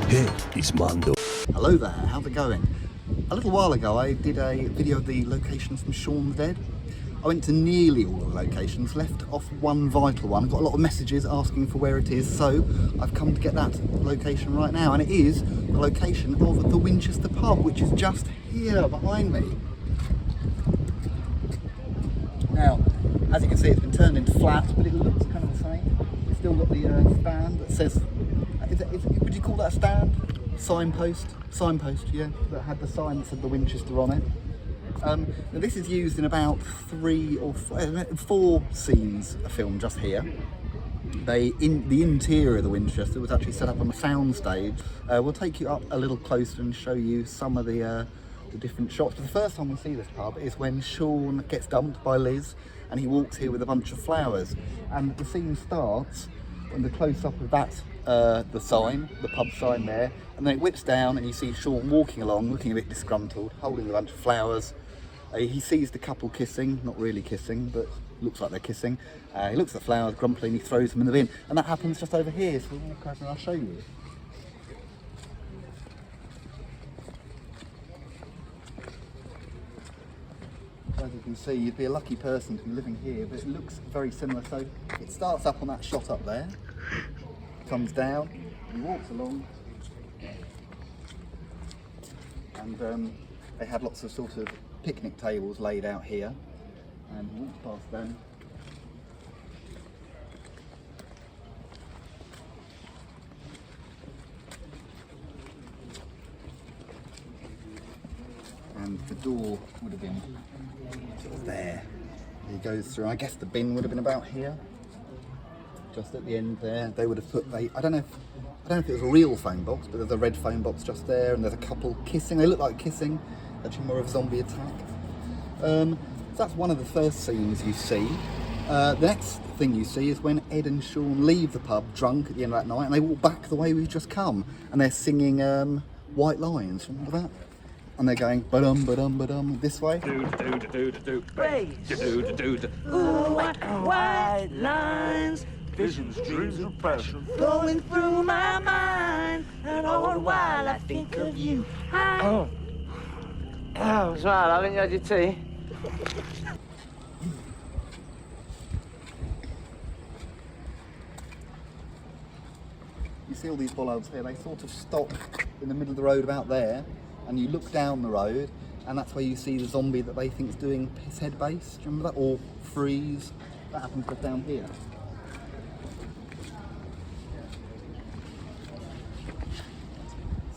Hey, it's Mondo. Hello there, how's it going? A little while ago I did a video of the locations from Shaun the Dead. I went to nearly all the locations, left off one vital one. I got a lot of messages asking for where it is, so I've come to get that location right now, and it is the location of the Winchester pub, which is just here behind me. Now, as you can see, it's been turned into flats, but it looks kind of the same. It's still got the stand that says, would you call that a stand? Signpost, yeah, that had the sign that said the Winchester on it. Now this is used in about 3 or 4 scenes of film just here. The interior of the Winchester was actually set up on a sound stage. We'll take you up a little closer and show you some of the different shots. But the first time we see this pub is when Shaun gets dumped by Liz and he walks here with a bunch of flowers. And the scene starts when the close-up of that, the sign, the pub sign there, and then it whips down and you see Shaun walking along, looking a bit disgruntled, holding a bunch of flowers. He sees the couple kissing, not really kissing, but looks like they're kissing. He looks at the flowers grumpily and he throws them in the bin. And that happens just over here, so we'll walk over and I'll show you. So as you can see, you'd be a lucky person to be living here, but it looks very similar. So it starts up on that shot up there, comes down, he walks along, and they had lots of sort of picnic tables laid out here, and walks past them. And the door would have been sort of there. He goes through, I guess the bin would have been about here. Just at the end there, they would have put, I don't know if it was a real phone box, but there's a red phone box just there, and there's a couple kissing. They look like kissing, actually more of a zombie attack. So that's one of the first scenes you see. The next thing you see is when Ed and Shaun leave the pub drunk at the end of that night, and they walk back the way we've just come, and they're singing White Lions. Remember that? And they're going ba-dum, ba-dum, ba-dum this way. White lines, visions, dreams, and passion flowing through my mind, and all the while I think of you. Oh, it's right. Haven't you had your tea? You see all these bollards here, they sort of stop in the middle of the road about there, and you look down the road, and that's where you see the zombie that they think is doing piss head base. Do you remember that? Or freeze. That happens just down here.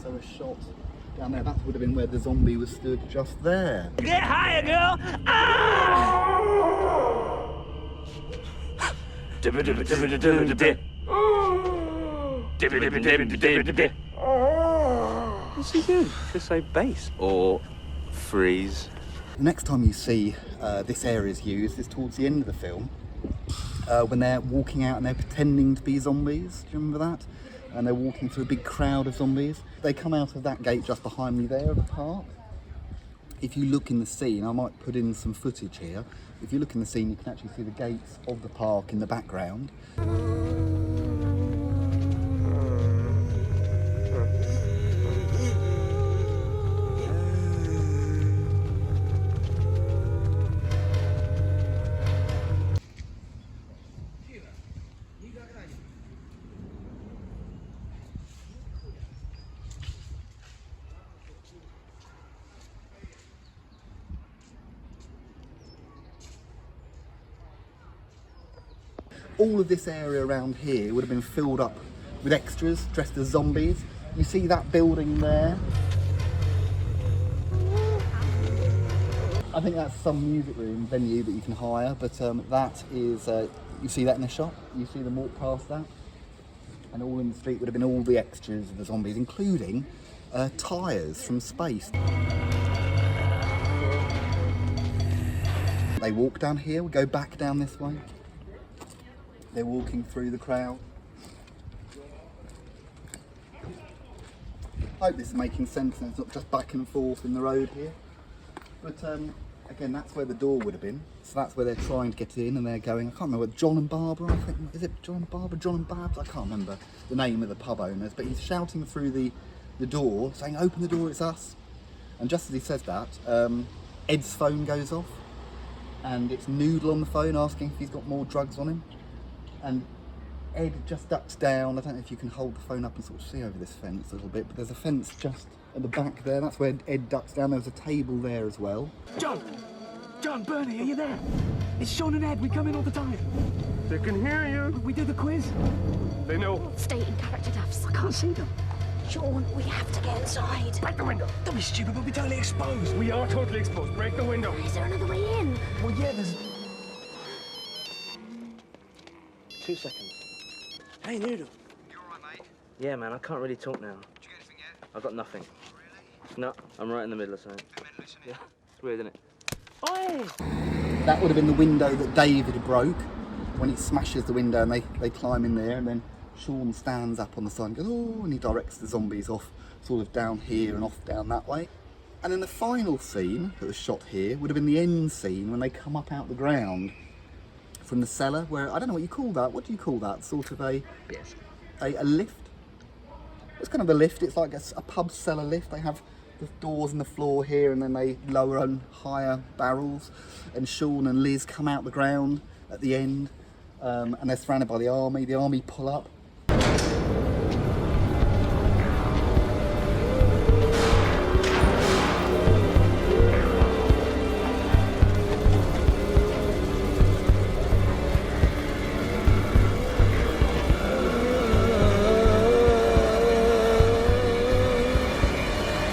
So a shot down there, that would have been where the zombie was stood just there. Get higher, girl! Ah! What's he do? Just say bass or freeze. The next time you see this area is used is towards the end of the film, when they're walking out and they're pretending to be zombies. Do you remember that? And they're walking through a big crowd of zombies. They come out of that gate just behind me there at the park. If you look in the scene, I might put in some footage here. If you look in the scene, you can actually see the gates of the park in the background. All of this area around here would have been filled up with extras dressed as zombies. You see that building there? I think that's some music room venue that you can hire, but that is, you see that in the shop? You see them walk past that? And all in the street would have been all the extras of the zombies, including tyres from space. They walk down here, we go back down this way. They're walking through the crowd. I hope this is making sense and it's not just back and forth in the road here. But again, that's where the door would have been. So that's where they're trying to get in, and they're going, I can't remember, John and Barbara, I think, is it John and Barbara, John and Babs? I can't remember the name of the pub owners, but he's shouting through the door, saying, open the door, it's us. And just as he says that, Ed's phone goes off, and it's Noodle on the phone asking if he's got more drugs on him. And Ed just ducks down. I don't know if you can hold the phone up and sort of see over this fence a little bit, but there's a fence just at the back there. That's where Ed ducks down. There's a table there as well. John, Bernie, are you there? It's Shaun and Ed, we come in all the time. They can hear you. We do the quiz. They know. Stay in character, Duffs. I can't see them. Shaun, we have to get inside. Break the window. Don't be stupid, we'll be totally exposed. We are totally exposed. Break the window. Is there another way in? Well, yeah, there's... 2 seconds. Hey, Noodle. You alright, mate? Yeah, man, I can't really talk now. Did you get anything yet? I've got nothing. Really? No, I'm right in the middle of something. Bit mental, isn't it? Yeah, it's weird, isn't it? Oi! That would have been the window that David broke when he smashes the window, and they climb in there, and then Shaun stands up on the side and goes, oh, and he directs the zombies off sort of down here and off down that way. And then the final scene that was shot here would have been the end scene when they come up out the ground from the cellar, where, I don't know what you call that. What do you call that? Sort of a lift? It's kind of a lift. It's like a pub cellar lift. They have the doors in the floor here, and then they lower on higher barrels, and Shaun and Liz come out the ground at the end, and they're surrounded by the army pull up.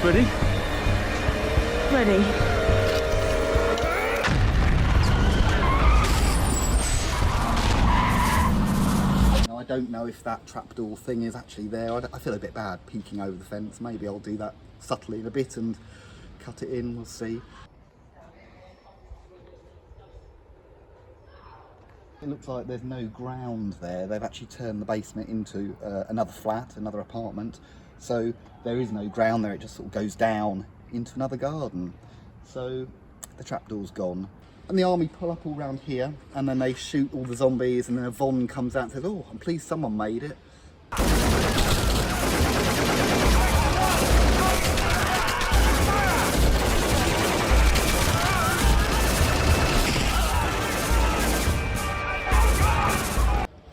Ready? Ready. Now, I don't know if that trapdoor thing is actually there. I feel a bit bad peeking over the fence. Maybe I'll do that subtly in a bit and cut it in, we'll see. It looks like there's no ground there. They've actually turned the basement into another flat, another apartment. So there is no ground there, it just sort of goes down into another garden. So the trapdoor's gone. And the army pull up all round here, and then they shoot all the zombies, and then Yvonne comes out and says, oh, I'm pleased someone made it.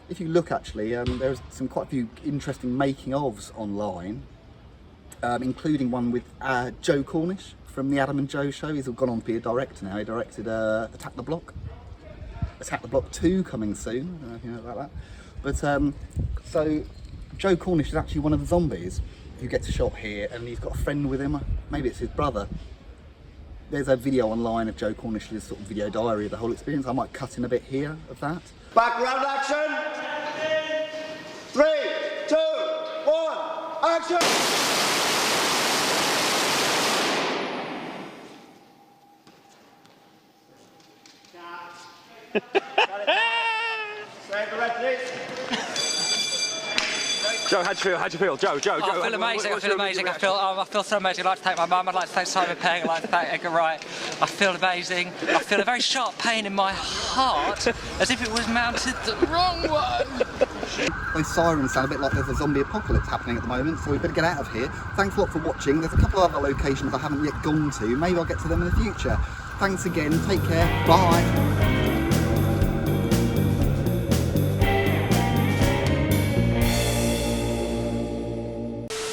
If you look, actually, there's quite a few interesting making-ofs online, including one with Joe Cornish from the Adam and Joe show. He's gone on to be a director now. He directed Attack the Block. Attack the Block 2 coming soon. I don't know if you know about that. But so Joe Cornish is actually one of the zombies who gets shot here, and he's got a friend with him. Maybe it's his brother. There's a video online of Joe Cornish's sort of video diary of the whole experience. I might cut in a bit here of that. Background action! 3, 2, 1, action! Save the red, please. Joe, how'd you feel? Joe. I feel amazing. I feel so amazing. I'd like to thank my mum. I'd like to thank Simon Pegg. I'd like to thank Edgar Wright. I feel amazing. I feel a very sharp pain in my heart, as if it was mounted the wrong way. Those sirens sound a bit like there's a zombie apocalypse happening at the moment, so we better get out of here. Thanks a lot for watching. There's a couple of other locations I haven't yet gone to. Maybe I'll get to them in the future. Thanks again. Take care. Bye.